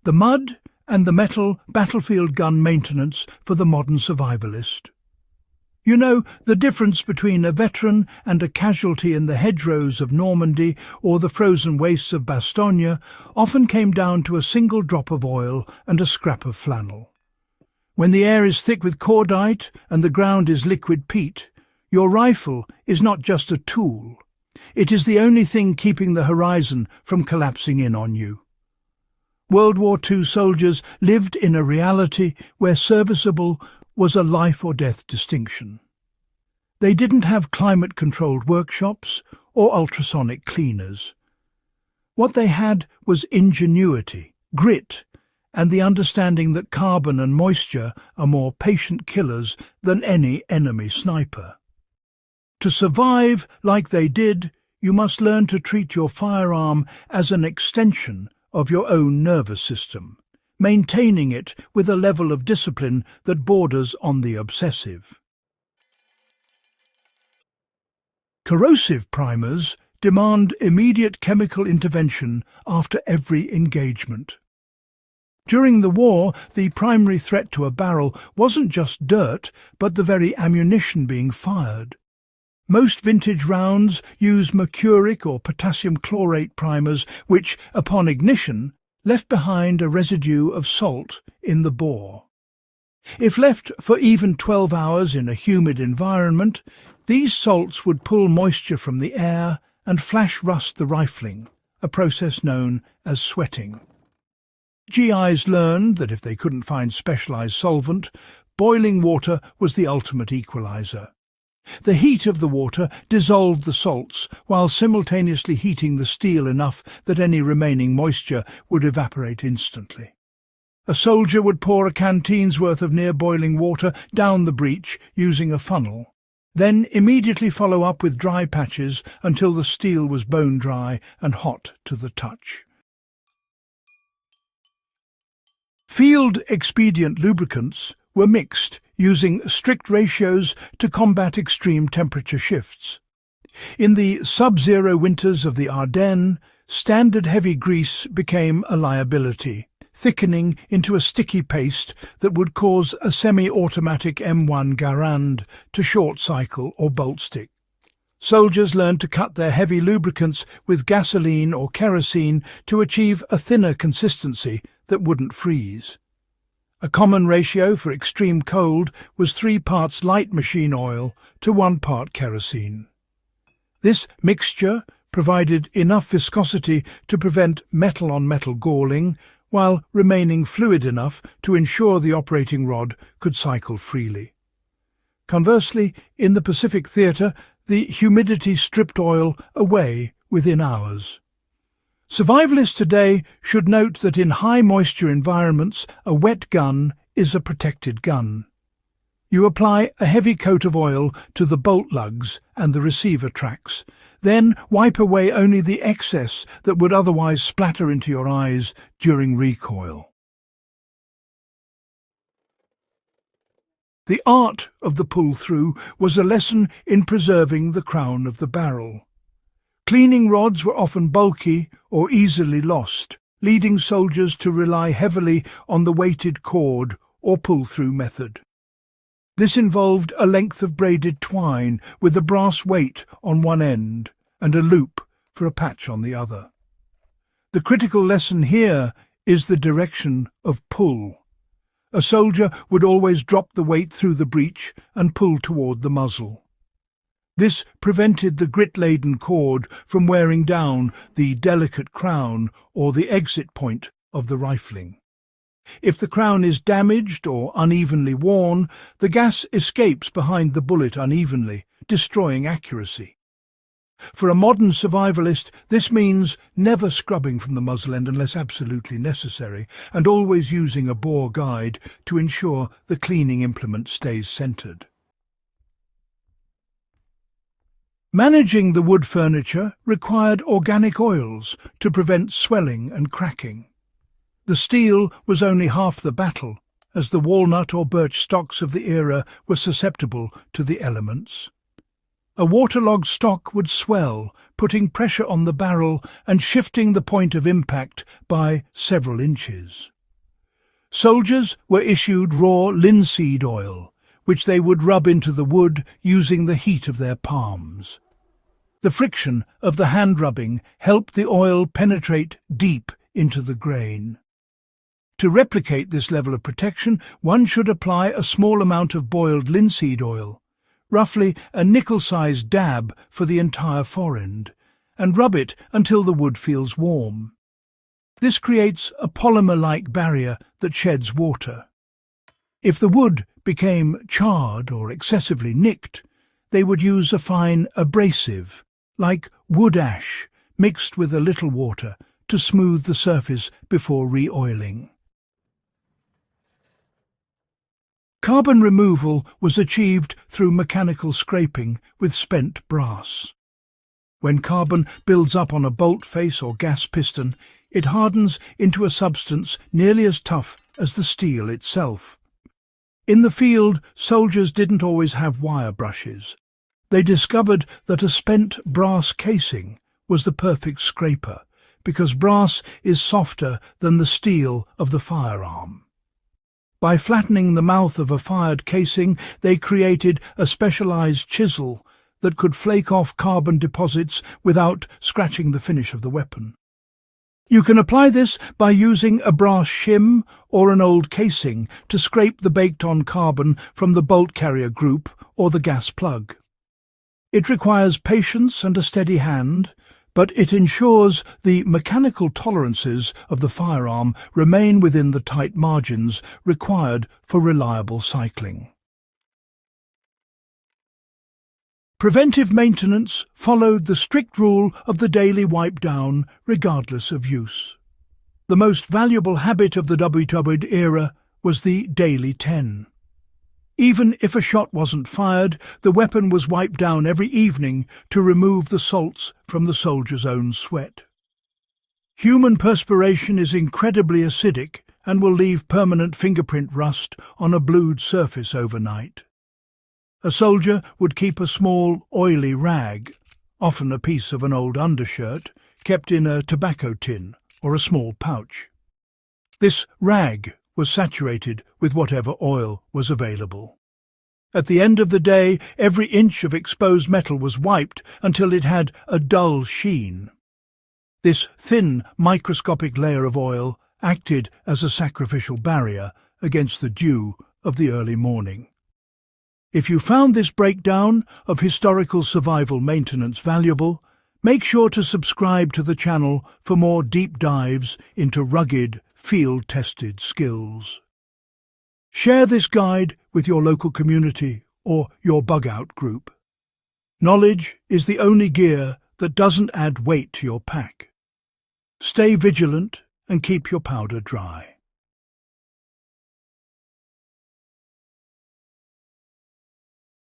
the mud and the metal battlefield gun maintenance for the modern survivalist. You know, the difference between a veteran and a casualty in the hedgerows of Normandy or the frozen wastes of Bastogne often came down to a single drop of oil and a scrap of flannel. When the air is thick with cordite and the ground is liquid peat, your rifle is not just a tool. It is the only thing keeping the horizon from collapsing in on you. World War II soldiers lived in a reality where serviceable was a life-or-death distinction. They didn't have climate-controlled workshops or ultrasonic cleaners. What they had was ingenuity, grit, and the understanding that carbon and moisture are more patient killers than any enemy sniper. To survive like they did, you must learn to treat your firearm as an extension of your own nervous system, maintaining it with a level of discipline that borders on the obsessive. Corrosive primers demand immediate chemical intervention after every engagement. During the war, the primary threat to a barrel wasn't just dirt, but the very ammunition being fired. Most vintage rounds use mercuric or potassium chlorate primers which, upon ignition, left behind a residue of salt in the bore. If left for even 12 hours in a humid environment, these salts would pull moisture from the air and flash rust the rifling, a process known as sweating. GIs learned that if they couldn't find specialized solvent, boiling water was the ultimate equalizer. The heat of the water dissolved the salts while simultaneously heating the steel enough that any remaining moisture would evaporate instantly. A soldier would pour a canteen's worth of near-boiling water down the breech using a funnel, then immediately follow up with dry patches until the steel was bone dry and hot to the touch. Field-Expedient lubricants were mixed using strict ratios to combat extreme temperature shifts. In the sub-zero winters of the Ardennes, standard heavy grease became a liability, thickening into a sticky paste that would cause a semi-automatic M1 Garand to short-cycle or bolt-stick. Soldiers learned to cut their heavy lubricants with gasoline or kerosene to achieve a thinner consistency that wouldn't freeze. A common ratio for extreme cold was 3 parts light machine oil to 1 part kerosene. This mixture provided enough viscosity to prevent metal-on-metal galling, while remaining fluid enough to ensure the operating rod could cycle freely. Conversely, in the Pacific theatre, the humidity stripped oil away within hours. Survivalists today should note that in high-moisture environments, a wet gun is a protected gun. You apply a heavy coat of oil to the bolt lugs and the receiver tracks, then wipe away only the excess that would otherwise splatter into your eyes during recoil. The art of the pull-through was a lesson in preserving the crown of the barrel. Cleaning rods were often bulky or easily lost, leading soldiers to rely heavily on the weighted cord or pull-through method. This involved a length of braided twine with a brass weight on one end and a loop for a patch on the other. The critical lesson here is the direction of pull. A soldier would always drop the weight through the breech and pull toward the muzzle. This prevented the grit-laden cord from wearing down the delicate crown or the exit point of the rifling. If the crown is damaged or unevenly worn, the gas escapes behind the bullet unevenly, destroying accuracy. For a modern survivalist, this means never scrubbing from the muzzle end unless absolutely necessary, and always using a bore guide to ensure the cleaning implement stays centered. Managing the wood furniture required organic oils to prevent swelling and cracking. The steel was only half the battle, as the walnut or birch stocks of the era were susceptible to the elements. A waterlogged stock would swell, putting pressure on the barrel and shifting the point of impact by several inches. Soldiers were issued raw linseed oil, which they would rub into the wood using the heat of their palms. The friction of the hand rubbing helped the oil penetrate deep into the grain. To replicate this level of protection, one should apply a small amount of boiled linseed oil, roughly a nickel-sized dab for the entire forend, and rub it until the wood feels warm. This creates a polymer-like barrier that sheds water. If the wood became charred or excessively nicked, they would use a fine abrasive, like wood ash, mixed with a little water to smooth the surface before re-oiling. Carbon removal was achieved through mechanical scraping with spent brass. When carbon builds up on a bolt face or gas piston, it hardens into a substance nearly as tough as the steel itself. In the field, soldiers didn't always have wire brushes. They discovered that a spent brass casing was the perfect scraper, because brass is softer than the steel of the firearm. By flattening the mouth of a fired casing, they created a specialized chisel that could flake off carbon deposits without scratching the finish of the weapon. You can apply this by using a brass shim or an old casing to scrape the baked-on carbon from the bolt carrier group or the gas plug. It requires patience and a steady hand, but it ensures the mechanical tolerances of the firearm remain within the tight margins required for reliable cycling. Preventive maintenance followed the strict rule of the daily wipe-down regardless of use. The most valuable habit of the WWII era was the daily 10. Even if a shot wasn't fired, the weapon was wiped down every evening to remove the salts from the soldier's own sweat. Human perspiration is incredibly acidic and will leave permanent fingerprint rust on a blued surface overnight. A soldier would keep a small, oily rag, often a piece of an old undershirt, kept in a tobacco tin or a small pouch. This rag was saturated with whatever oil was available. At the end of the day, every inch of exposed metal was wiped until it had a dull sheen. This thin, microscopic layer of oil acted as a sacrificial barrier against the dew of the early morning. If you found this breakdown of historical survival maintenance valuable, make sure to subscribe to the channel for more deep dives into rugged, field-tested skills. Share this guide with your local community or your bug-out group. Knowledge is the only gear that doesn't add weight to your pack. Stay vigilant and keep your powder dry.